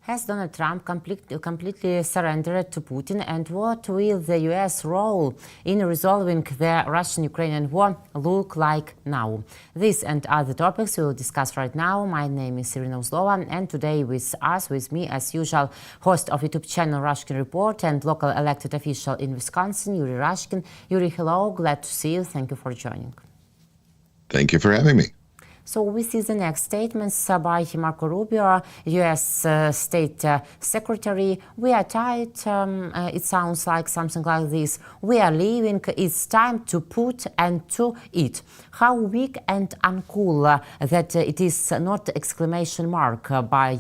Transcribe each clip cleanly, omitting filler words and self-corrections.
Has Donald Trump completely surrendered to Putin, and what will the U.S. role in resolving the Russian-Ukrainian war look like now? This and other topics we will discuss right now. My name is Irina Uzlova, and today with me, as usual, host of YouTube channel Rashkin Report and local elected official in Wisconsin, Yuriy Rashkin. Yuriy, hello, glad to see you. Thank you for joining. Thank you for having me. So we see the next statements by Marco Rubio, U.S. State Secretary. We are tired. It sounds like something like this. We are leaving. It's time to put and to eat. How weak and uncool that it is not exclamation mark by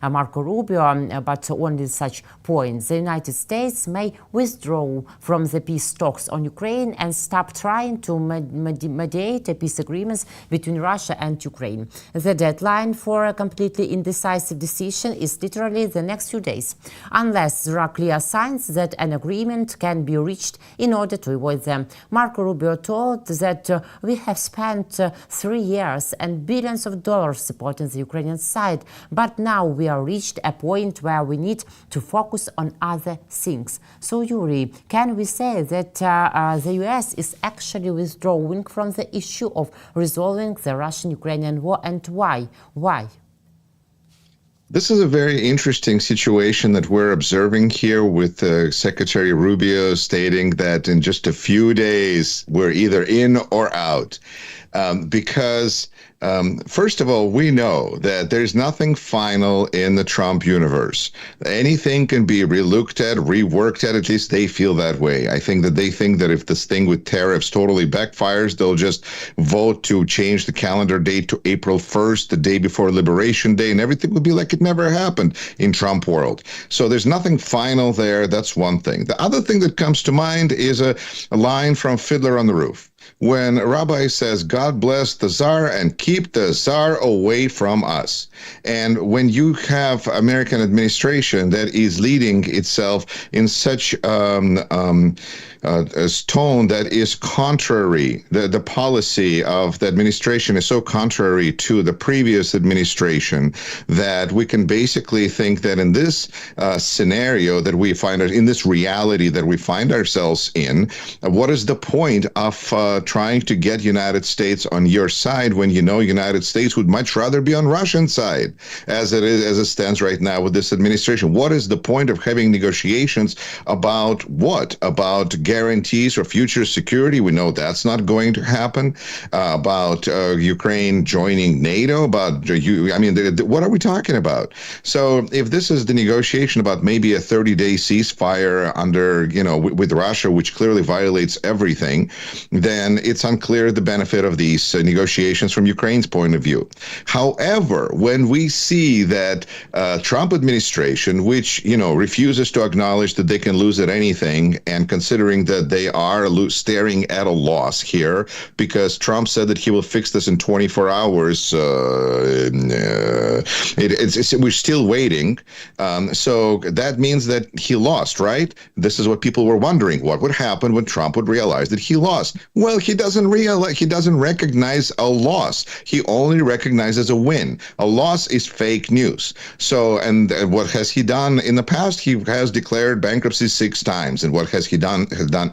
Marco Rubio, but only such points. The United States may withdraw from the peace talks on Ukraine and stop trying to mediate peace agreements between Russia and Ukraine. The deadline for a completely indecisive decision is literally the next few days, unless there are clear signs that an agreement can be reached in order to avoid them. Marco Rubio told that we have spent 3 years and billions of dollars supporting the Ukrainian side, but now we have reached a point where we need to focus on other things. So, Yuriy, can we say that the U.S. is actually withdrawing from the issue of resolving the Russian-Ukrainian war, and why? Why? This is a very interesting situation that we're observing here with Secretary Rubio stating that in just a few days we're either in or out. Because first of all, we know that there's nothing final in the Trump universe. Anything can be relooked at, reworked at least they feel that way. I think that they think that if this thing with tariffs totally backfires, they'll just vote to change the calendar date to April 1st, the day before Liberation Day, and everything will be like it never happened in Trump world. So there's nothing final there. That's one thing. The other thing that comes to mind is a line from Fiddler on the Roof, when a rabbi says, God bless the Tsar and keep the Tsar away from us. And when you have American administration that is leading itself in such a tone that is contrary, the policy of the administration is so contrary to the previous administration that we can basically think that in this scenario that we find, in this reality that we find ourselves in, what is the point of trying to get United States on your side when you know United States would much rather be on Russian side as it stands right now with this administration? What is the point of having negotiations about what? About guarantees for future security? We know that's not going to happen. About Ukraine joining NATO? About what are we talking about? So if this is the negotiation about maybe a 30-day ceasefire under, with Russia, which clearly violates everything, then it's unclear the benefit of these negotiations from Ukraine's point of view. However, when we see that Trump administration, which, refuses to acknowledge that they can lose at anything, and considering that they are staring at a loss here, because Trump said that he will fix this in 24 hours, we're still waiting. So that means that he lost, right? This is what people were wondering. What would happen when Trump would realize that he lost? Well, he doesn't recognize a loss. He only recognizes a win. A loss is fake news. So, and what has he done in the past? He has declared bankruptcy 6 times. And what has he done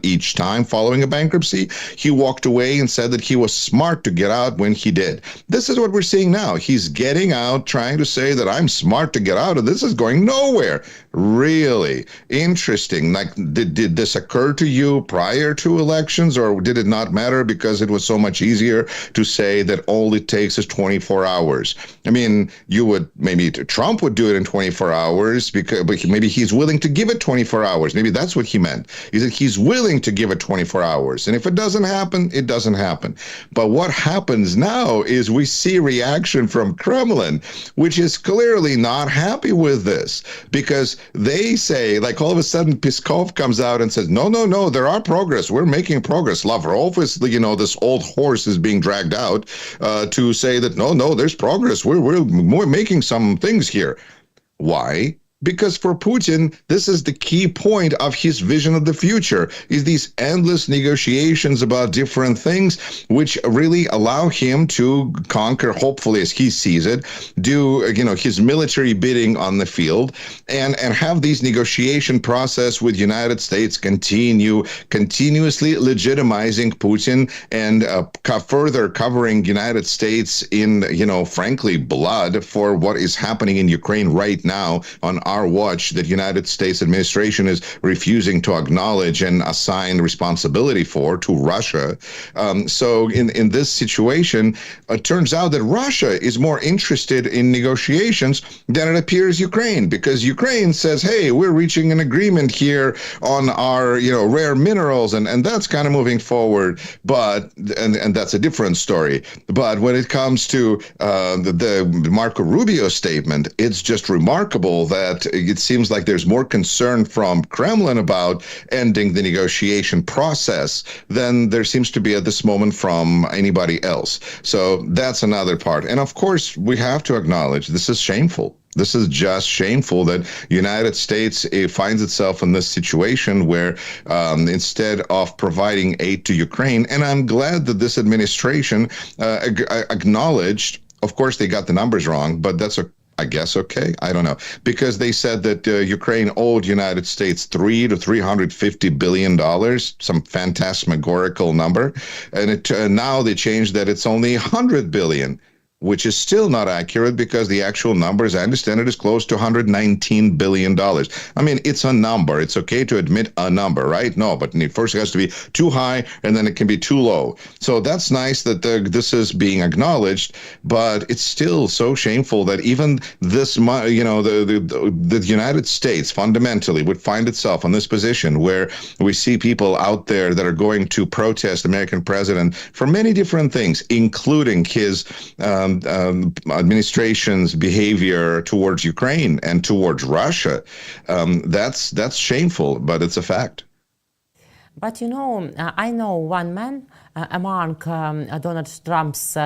each time following a bankruptcy? He walked away and said that he was smart to get out when he did. This is what we're seeing now. He's getting out, trying to say that I'm smart to get out, and this is going nowhere. Really interesting. Like, did this occur to you prior to elections, or did it not matter because it was so much easier to say that all it takes is 24 hours? I mean, maybe Trump would do it in 24 hours because maybe he's willing to give it 24 hours. Maybe that's what he meant. He said he's willing to give it 24 hours. And if it doesn't happen, it doesn't happen. But what happens now is we see reaction from Kremlin, which is clearly not happy with this, because they say, like, all of a sudden Peskov comes out and says, no, there are progress. We're making progress. Lavrov is, this old horse is being dragged out to say that, no, there's progress. We're making some things here. Why? Because for Putin, this is the key point of his vision of the future, is these endless negotiations about different things, which really allow him to conquer, hopefully as he sees it, do his military bidding on the field, and have these negotiation process with United States continuously legitimizing Putin and further covering United States in, frankly, blood for what is happening in Ukraine right now on our watch, that United States administration is refusing to acknowledge and assign responsibility for to Russia. So in this situation, it turns out that Russia is more interested in negotiations than it appears Ukraine, because Ukraine says, hey, we're reaching an agreement here on our rare minerals, and that's kind of moving forward, but and that's a different story. But when it comes to the Marco Rubio statement, it's just remarkable that it seems like there's more concern from Kremlin about ending the negotiation process than there seems to be at this moment from anybody else. So that's another part. And of course, we have to acknowledge this is shameful. This is just shameful that United States finds itself in this situation where instead of providing aid to Ukraine, and I'm glad that this administration acknowledged, of course, they got the numbers wrong, but that's I guess okay. I don't know, because they said that Ukraine owed United States $300 to $350 billion, some phantasmagorical number, and now they changed that it's only $100 billion. Which is still not accurate, because the actual number, as I understand it, is close to $119 billion. I mean, it's a number. It's okay to admit a number, right? No, but first it has to be too high, and then it can be too low. So that's nice that this is being acknowledged, but it's still so shameful that even this, the United States fundamentally would find itself in this position where we see people out there that are going to protest the American president for many different things, including his administration's behavior towards Ukraine and towards Russia. That's shameful, but it's a fact. But I know one man among Donald Trump's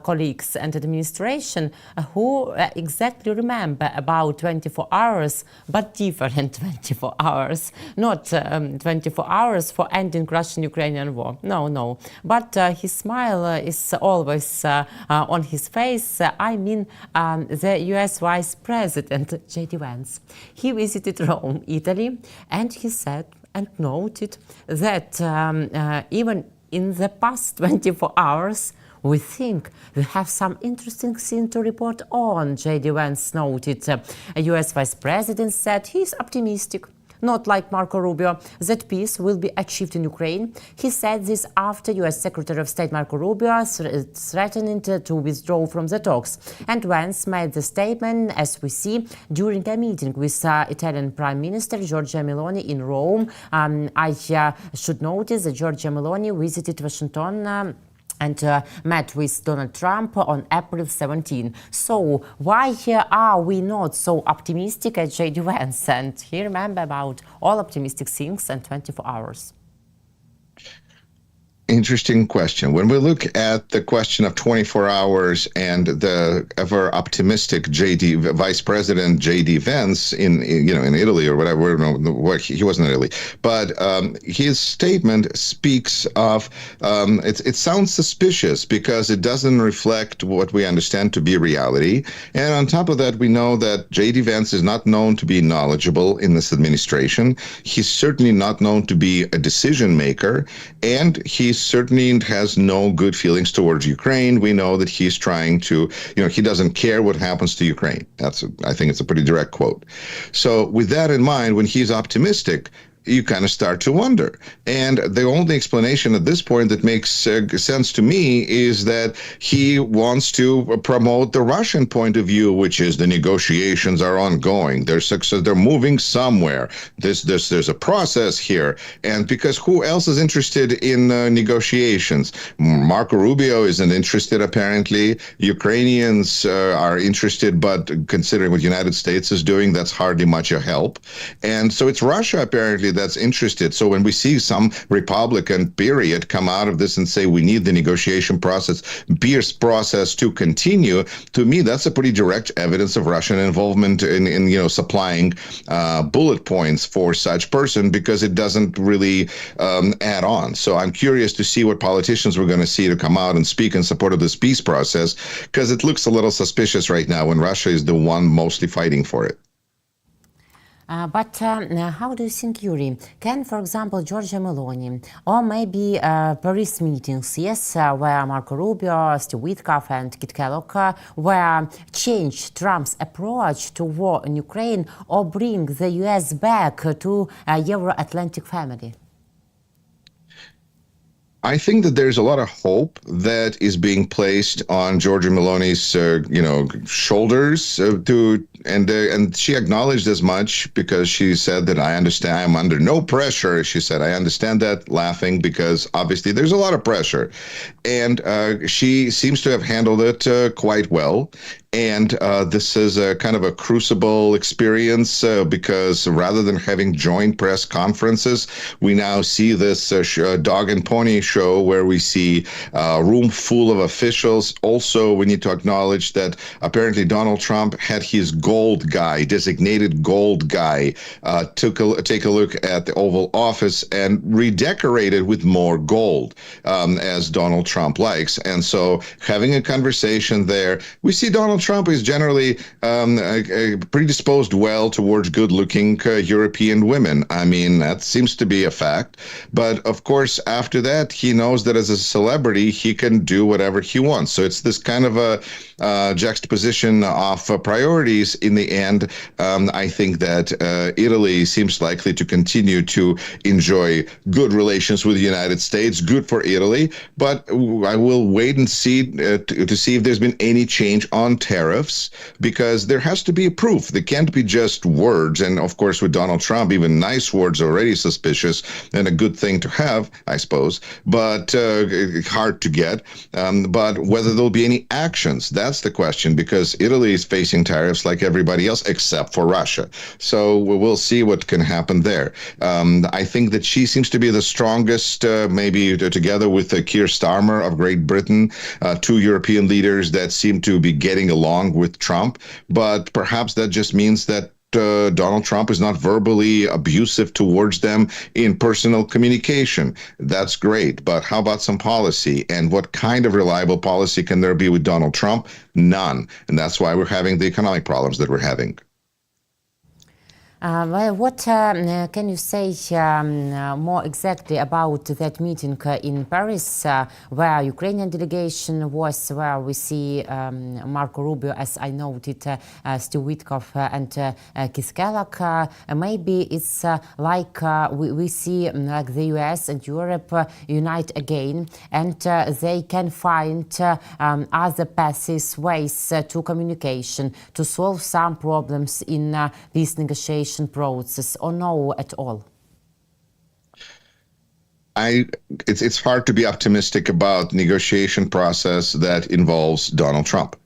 colleagues and administration who exactly remember about 24 hours, but different 24 hours, not 24 hours for ending Russian-Ukrainian war. No. But his smile is always on his face. I mean, the US Vice President JD Vance. He visited Rome, Italy, and he said and noted that even in the past 24 hours, we think we have some interesting thing to report on, JD Vance noted. A US Vice President said he's optimistic, not like Marco Rubio, that peace will be achieved in Ukraine. He said this after US Secretary of State Marco Rubio threatened to withdraw from the talks. And Vance made the statement, as we see, during a meeting with Italian Prime Minister Giorgia Maloney in Rome. I should notice that Giorgia Maloney visited Washington and met with Donald Trump on April 17. So why are we not so optimistic as JD Vance? And he remember about all optimistic things and 24 hours. Interesting question. When we look at the question of 24 hours and the ever optimistic Vice President JD Vance in Italy or whatever, he wasn't in Italy, but his statement speaks of it sounds suspicious because it doesn't reflect what we understand to be reality. And on top of that, we know that JD Vance is not known to be knowledgeable in this administration. He's certainly not known to be a decision maker, and he certainly has no good feelings towards Ukraine. We know that he's trying to, he doesn't care what happens to Ukraine. I think it's a pretty direct quote. So with that in mind, when he's optimistic, you kind of start to wonder. And the only explanation at this point that makes sense to me is that he wants to promote the Russian point of view, which is the negotiations are ongoing. They're moving somewhere. There's a process here. And because who else is interested in negotiations? Marco Rubio isn't interested, apparently. Ukrainians are interested, but considering what the United States is doing, that's hardly much a help. And so it's Russia, apparently, party that's interested. So when we see some Republican period come out of this and say we need the negotiation process, peace process to continue, to me that's a pretty direct evidence of Russian involvement in supplying bullet points for such person, because it doesn't really add on. So I'm curious to see what politicians we're going to see to come out and speak in support of this peace process, because it looks a little suspicious right now when Russia is the one mostly fighting for it. But how do you think, Yuri, can, for example, Giorgia Maloney, or maybe Paris meetings, yes, where Marco Rubio, Steve Witkoff, and Kit Kellogg were change Trump's approach to war in Ukraine, or bring the U.S. back to a Euro-Atlantic family? I think that there's a lot of hope that is being placed on Giorgia Maloney's, shoulders and she acknowledged as much, because she said that I understand, I'm under no pressure. She said, I understand that, laughing, because obviously there's a lot of pressure. And she seems to have handled it quite well. And this is a kind of a crucible experience because rather than having joint press conferences, we now see this dog and pony show where we see a room full of officials. Also, we need to acknowledge that apparently Donald Trump had his gold guy, designated gold guy, take a look at the Oval Office and redecorate it with more gold, as Donald Trump likes. And so having a conversation there, we see Donald Trump is generally predisposed well towards good-looking European women. I mean, that seems to be a fact. But of course, after that, he knows that as a celebrity, he can do whatever he wants. So it's this kind of a juxtaposition of priorities. In the end, I think that Italy seems likely to continue to enjoy good relations with the United States. Good for Italy. But I will wait and see to see if there's been any change on tariffs, because there has to be proof. There can't be just words. And of course, with Donald Trump, even nice words are already suspicious and a good thing to have, I suppose, but hard to get. But whether there'll be any actions, that's the question, because Italy is facing tariffs like everybody else except for Russia. So we'll see what can happen there. I think that she seems to be the strongest, maybe together with Keir Starmer of Great Britain, two European leaders that seem to be getting along with Trump. But perhaps that just means that Donald Trump is not verbally abusive towards them in personal communication. That's great. But how about some policy? And what kind of reliable policy can there be with Donald Trump? None. And that's why we're having the economic problems that we're having. Well, what can you say more exactly about that meeting in Paris, where Ukrainian delegation was, where we see Marco Rubio, as I noted, Steve Witkoff and Keith Kellogg? Maybe it's like we see like the US and Europe unite again, and they can find other paths, ways to communication, to solve some problems in this negotiation process, or no at all? It's hard to be optimistic about negotiation process that involves Donald Trump.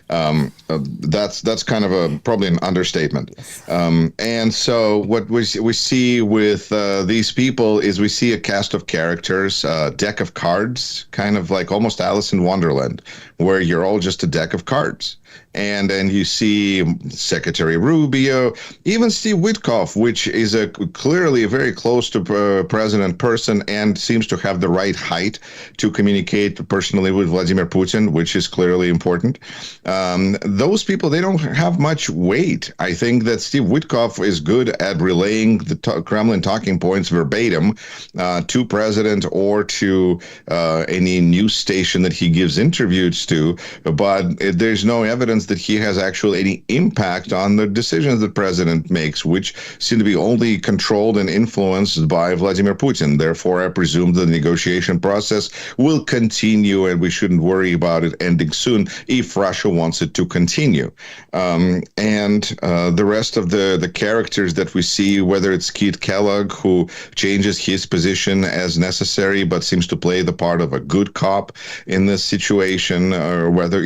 That's kind of probably an understatement. And so what we see with these people is we see a cast of characters, a deck of cards, kind of like almost Alice in Wonderland, where you're all just a deck of cards. And then you see Secretary Rubio, even Steve Witkoff, which is clearly very close to President person and seems to have the right height to communicate personally with Vladimir Putin, which is clearly important. Those people, they don't have much weight. I think that Steve Witkoff is good at relaying the Kremlin talking points verbatim to President or to any news station that he gives interviews to, but there's no evidence that he has actually any impact on the decisions that President makes, which seem to be only controlled and influenced by Vladimir Putin. Therefore, I presume the negotiation process will continue, and we shouldn't worry about it ending soon if Russia wants it to continue. And the rest of the characters that we see, whether it's Kit Kellogg, who changes his position as necessary but seems to play the part of a good cop in this situation, or whether,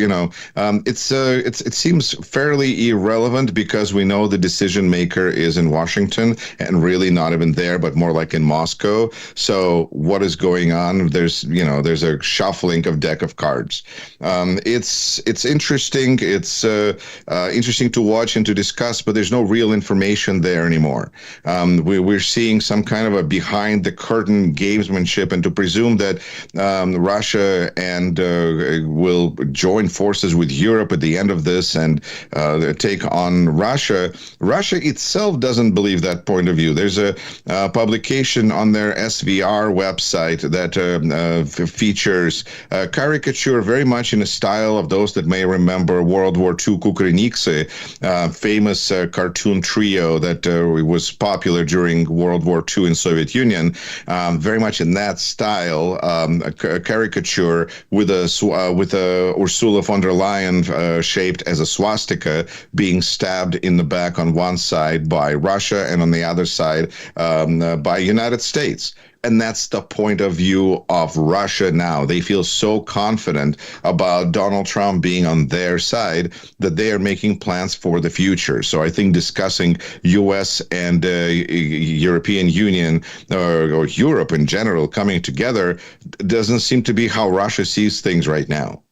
it's it seems fairly irrelevant because we know the decision maker is in Washington and really not even there, but more like in Moscow. So what is going on? There's a shuffling of deck of cards. It's interesting. It's interesting to watch and to discuss, but there's no real information there anymore. We're seeing some kind of a behind the curtain gamesmanship, and to presume that Russia and will join forces with Europe at the end of this and take on Russia. Russia itself doesn't believe that point of view. There's a publication on their SVR website that features a caricature very much in the style of those that may remember World War II Kukryniksy, famous cartoon trio that was popular during World War II in Soviet Union. Very much in that style, a caricature with a Ursula von der Leyen shaped as a swastika being stabbed in the back on one side by Russia and on the other side by United States. And that's the point of view of Russia now. They feel so confident about Donald Trump being on their side that they are making plans for the future. So I think discussing U.S. and European Union or Europe in general coming together doesn't seem to be how Russia sees things right now.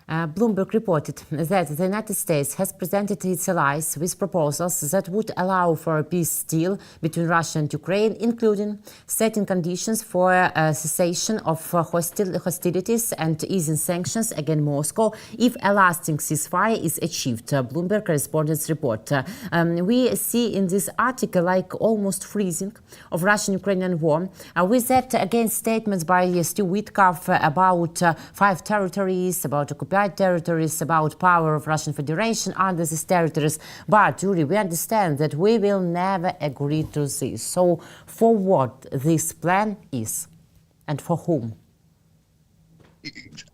Bloomberg reported that the United States has presented its allies with proposals that would allow for a peace deal between Russia and Ukraine, including setting conditions for a cessation of hostilities and easing sanctions against Moscow if a lasting ceasefire is achieved, Bloomberg correspondents report. We see in this article like almost freezing of Russian-Ukrainian war. With that, again, statements by Stu Witkoff about 5 territories, about occupied territories, about power of Russian Federation under these territories. But, Yuriy, we understand that we will never agree to this. So, for what this plan is and for whom?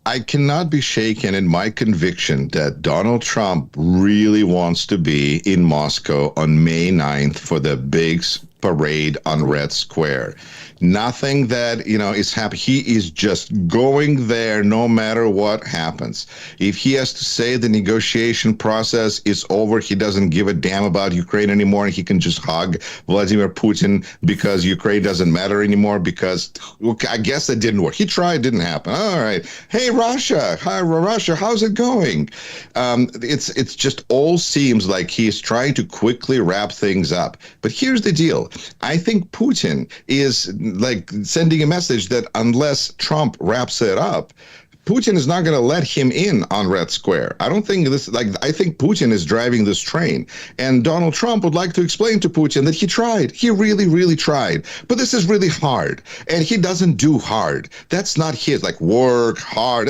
I cannot be shaken in my conviction that Donald Trump really wants to be in Moscow on May 9th for the big parade on Red Square. Nothing that, is happening. He is just going there no matter what happens. If he has to say the negotiation process is over, he doesn't give a damn about Ukraine anymore, and he can just hug Vladimir Putin because Ukraine doesn't matter anymore because, I guess that didn't work. He tried, didn't happen. All right. Hey, Russia. Hi, Russia. How's it going? It's just all seems like he's trying to quickly wrap things up. But here's the deal. I think Putin is like sending a message that unless Trump wraps it up, Putin is not going to let him in on Red Square. I don't think I think Putin is driving this train. And Donald Trump would like to explain to Putin that he tried. He really, really tried. But this is really hard. And he doesn't do hard. That's not his, work hard.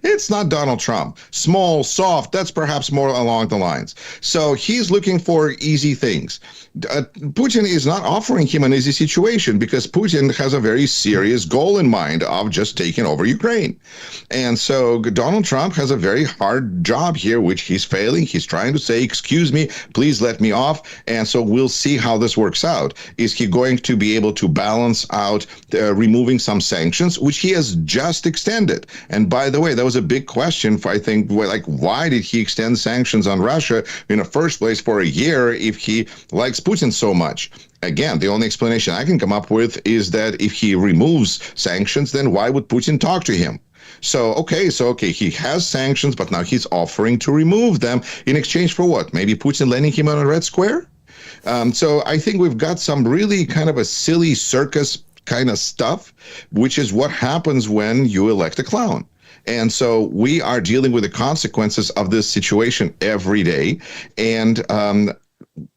It's not Donald Trump. Small, soft, that's perhaps more along the lines. So he's looking for easy things. Putin is not offering him an easy situation because Putin has a very serious goal in mind of just taking over Ukraine. And so Donald Trump has a very hard job here, which he's failing. He's trying to say, excuse me, please let me off. And so we'll see how this works out. Is he going to be able to balance out removing some sanctions, which he has just extended? And by the way, that was a big question for, I think, why did he extend sanctions on Russia in the first place for a year if he likes Putin so much? Again, the only explanation I can come up with is that if he removes sanctions, then why would Putin talk to him? So, okay, he has sanctions, but now he's offering to remove them in exchange for what? Maybe Putin letting him on a Red Square? So I think we've got some really kind of a silly circus kind of stuff, which is what happens when you elect a clown. And so we are dealing with the consequences of this situation every day. And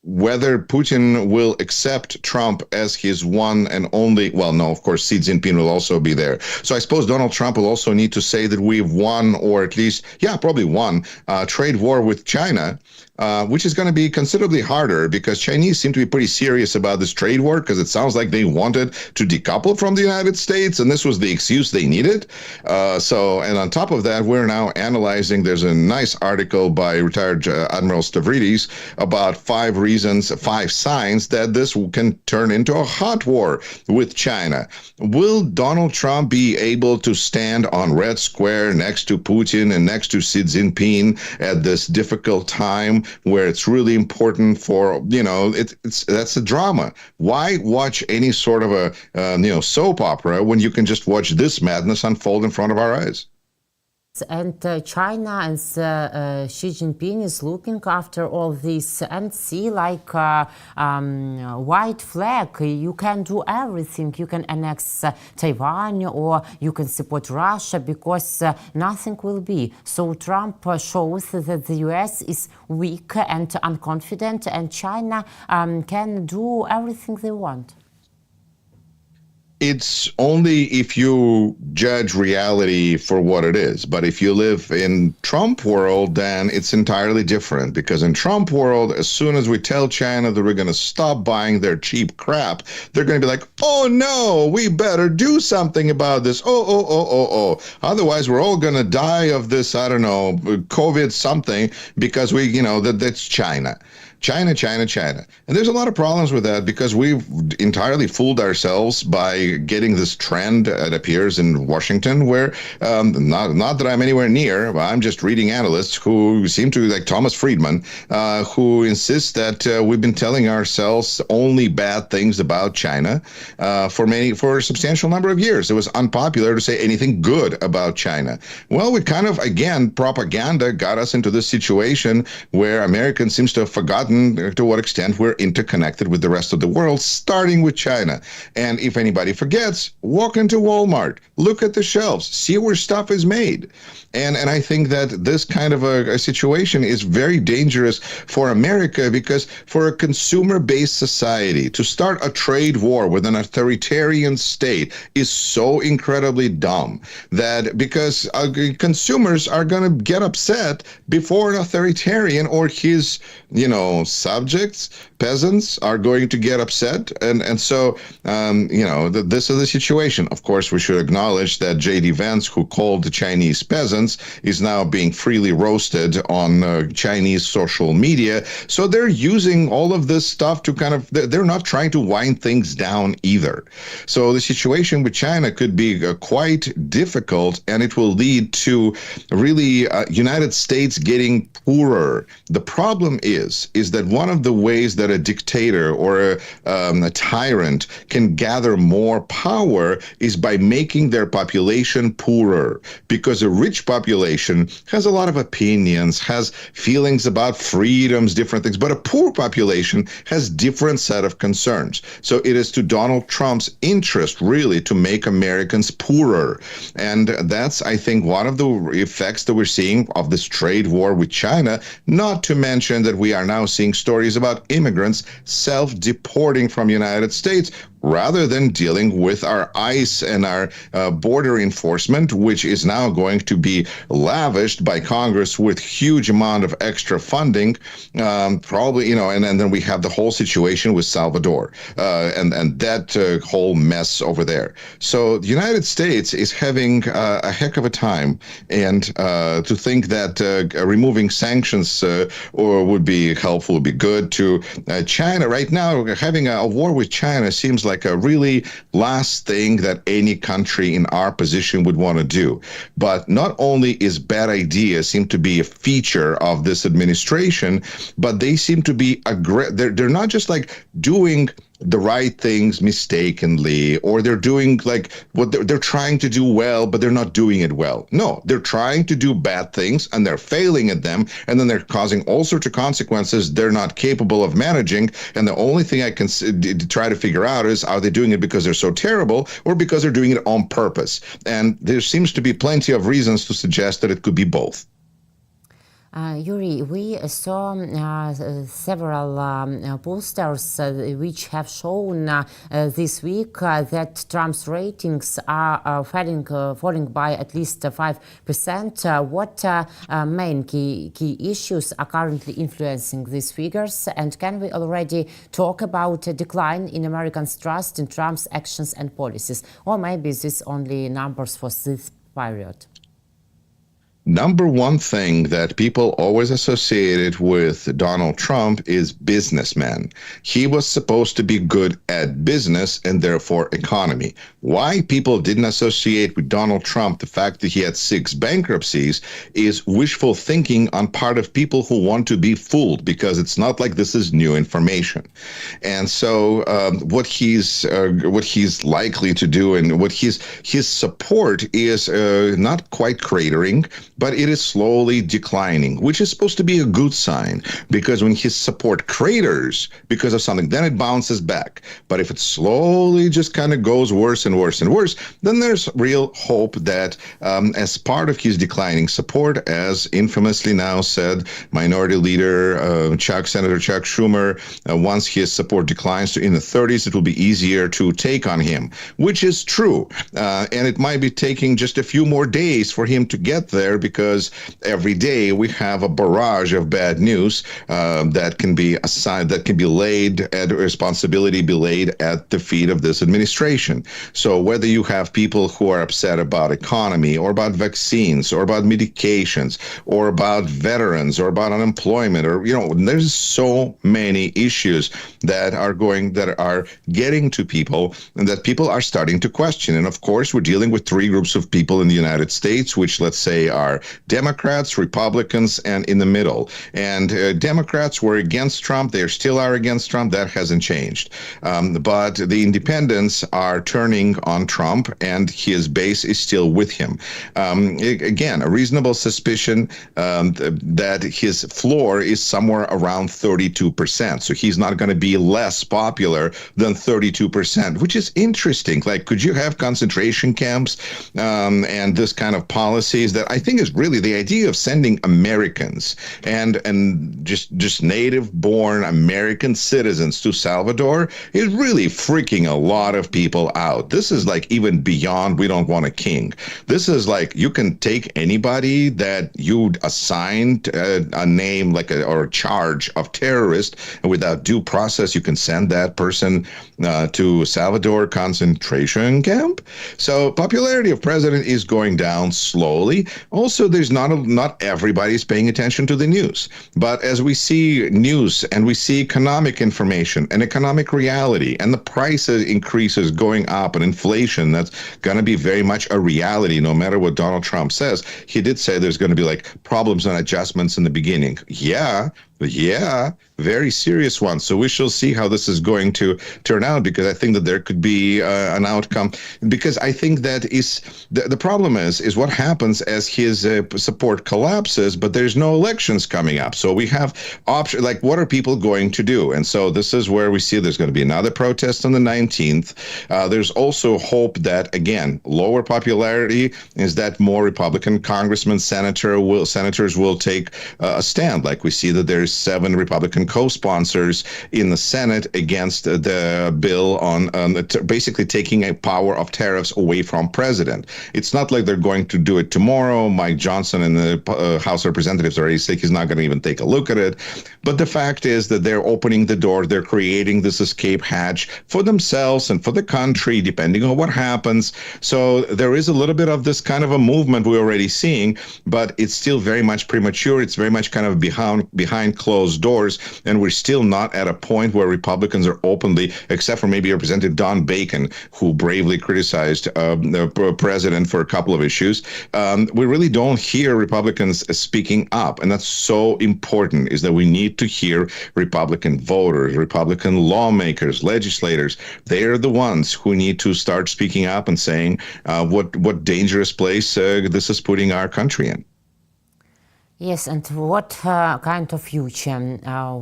whether Putin will accept Trump as his one and only, well, no, of course, Xi Jinping will also be there. So I suppose Donald Trump will also need to say that we've won, or at least, probably won, trade war with China, which is going to be considerably harder because Chinese seem to be pretty serious about this trade war because it sounds like they wanted to decouple from the United States, and this was the excuse they needed. And on top of that, we're now analyzing, there's a nice article by retired Admiral Stavridis about 5 reasons reasons, 5 signs that this can turn into a hot war with China. Will Donald Trump be able to stand on Red Square next to Putin and next to Xi Jinping at this difficult time where it's really important for, that's a drama. Why watch any sort of a, soap opera when you can just watch this madness unfold in front of our eyes? And China and Xi Jinping is looking after all this and see like white flag. You can do everything. You can annex Taiwan or you can support Russia because nothing will be. So Trump shows that the US is weak and unconfident and China can do everything they want. It's only if you judge reality for what it is. But if you live in Trump world, then it's entirely different. Because in Trump world, as soon as we tell China that we're going to stop buying their cheap crap, they're going to be like, oh no, we better do something about this. Oh. Otherwise, we're all going to die of this, I don't know, COVID something because that's China. China. And there's a lot of problems with that because we've entirely fooled ourselves by getting this trend, it appears, in Washington, where not that I'm anywhere near, but I'm just reading analysts who seem to, like Thomas Friedman, who insists that we've been telling ourselves only bad things about China for a substantial number of years. It was unpopular to say anything good about China. Well, we kind of, again, propaganda got us into this situation where Americans seems to have forgotten to what extent we're interconnected with the rest of the world, starting with China. And if anybody forgets, walk into Walmart, look at the shelves, see where stuff is made. And I think that this kind of a situation is very dangerous for America because for a consumer-based society, to start a trade war with an authoritarian state is so incredibly dumb that because consumers are going to get upset before an authoritarian or his, subjects, peasants are going to get upset. And so, this is the situation. Of course, we should acknowledge that JD Vance, who called the Chinese peasants, is now being freely roasted on Chinese social media. So they're using all of this stuff to they're not trying to wind things down either. So the situation with China could be quite difficult, and it will lead to really United States getting poorer. The problem is that one of the ways that a dictator or a tyrant can gather more power is by making their population poorer, because a rich population has a lot of opinions, has feelings about freedoms, different things, but a poor population has different set of concerns. So it is to Donald Trump's interest, really, to make Americans poorer. And that's, I think, one of the effects that we're seeing of this trade war with China, not to mention that we are now seeing stories about immigrants self-deporting from United States rather than dealing with our ICE and our border enforcement, which is now going to be lavished by Congress with huge amount of extra funding, probably, and then we have the whole situation with Salvador and that whole mess over there. So the United States is having a heck of a time, and to think that removing sanctions or would be helpful, would be good to China right now, having a war with China seems like a really last thing that any country in our position would want to do. But not only is bad ideas seem to be a feature of this administration, but they seem to be they're not just like doing the right things mistakenly, or they're doing like what they're trying to do well, but they're not doing it well. No, they're trying to do bad things and they're failing at them, and then they're causing all sorts of consequences they're not capable of managing. And the only thing I can try to figure out is, are they doing it because they're so terrible or because they're doing it on purpose? And there seems to be plenty of reasons to suggest that it could be both. Yuri, we saw several pollsters which have shown this week that Trump's ratings are falling by at least 5%. What main key issues are currently influencing these figures? And can we already talk about a decline in Americans' trust in Trump's actions and policies? Or maybe this only numbers for this period? number one thing that people always associated with Donald Trump is businessman. He was supposed to be good at business and therefore economy. Why people didn't associate with Donald Trump the fact that he had 6 bankruptcies is wishful thinking on part of people who want to be fooled, because it's not like this is new information. And so what he's likely to do, and what his support is not quite cratering, but it is slowly declining, which is supposed to be a good sign, because when his support craters because of something, then it bounces back. But if it slowly just kind of goes worse and worse and worse, then there's real hope that as part of his declining support, as infamously now said Minority Leader Senator Chuck Schumer, once his support declines to in the 30s, it will be easier to take on him, which is true. And it might be taking just a few more days for him to get there, because every day we have a barrage of bad news that can be assigned, that can be laid at responsibility, be laid at the feet of this administration. So whether you have people who are upset about economy, or about vaccines, or about medications, or about veterans, or about unemployment, or, there's so many issues that are getting to people, and that people are starting to question. And of course, we're dealing with 3 groups of people in the United States, which, let's say, are Democrats, Republicans, and in the middle. And Democrats were against Trump. They still are against Trump. That hasn't changed. But the independents are turning on Trump, and his base is still with him. Again, a reasonable suspicion that his floor is somewhere around 32%. So he's not going to be less popular than 32%, which is interesting. Like, could you have concentration camps and this kind of policies? That I think is really the idea of sending Americans and just native-born American citizens to Salvador is really freaking a lot of people out. This is like even beyond we don't want a king. This is like you can take anybody that you assigned a name or a charge of terrorist, and without due process, you can send that person to Salvador concentration camp. So popularity of president is going down slowly. Also, there's not everybody's paying attention to the news. But as we see news and we see economic information and economic reality and the price increases going up and inflation, that's going to be very much a reality no matter what Donald Trump says. He did say there's going to be like problems and adjustments in the beginning. Yeah, very serious one. So we shall see how this is going to turn out, because I think that there could be an outcome. Because I think that is the problem is what happens as his support collapses, but there's no elections coming up. So we have options like, what are people going to do? And so this is where we see there's going to be another protest on the 19th. There's also hope that, again, lower popularity is that more Republican congressmen, senators will take a stand. Like we see that there's 7 Republican co-sponsors in the Senate against the bill on basically taking a power of tariffs away from president. It's not like they're going to do it tomorrow. Mike Johnson in the House of Representatives already said he's not going to even take a look at it. But the fact is that they're opening the door. They're creating this escape hatch for themselves and for the country, depending on what happens. So there is a little bit of this kind of a movement we're already seeing, but it's still very much premature. It's very much kind of behind closed doors, and we're still not at a point where Republicans are openly, except for maybe Representative Don Bacon, who bravely criticized the president for a couple of issues. We really don't hear Republicans speaking up, and that's so important, is that we need to hear Republican voters, Republican lawmakers, legislators. They're the ones who need to start speaking up and saying what dangerous place this is putting our country in. Yes, and what kind of future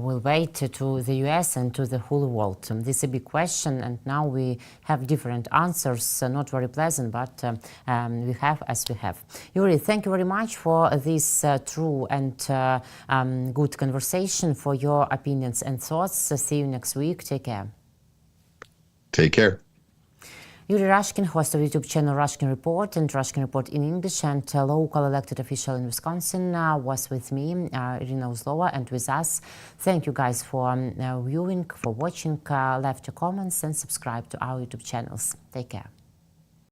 will wait to the US and to the whole world? This is a big question, and now we have different answers, not very pleasant, but we have as we have. Yuriy, thank you very much for this true and good conversation, for your opinions and thoughts. See you next week. Take care. Take care. Yuriy Rashkin, host of YouTube channel Rashkin Report and Rashkin Report in English, and a local elected official in Wisconsin, was with me, Irina Uzlova, and with us. Thank you guys for viewing, for watching. Left your comments and subscribe to our YouTube channels. Take care.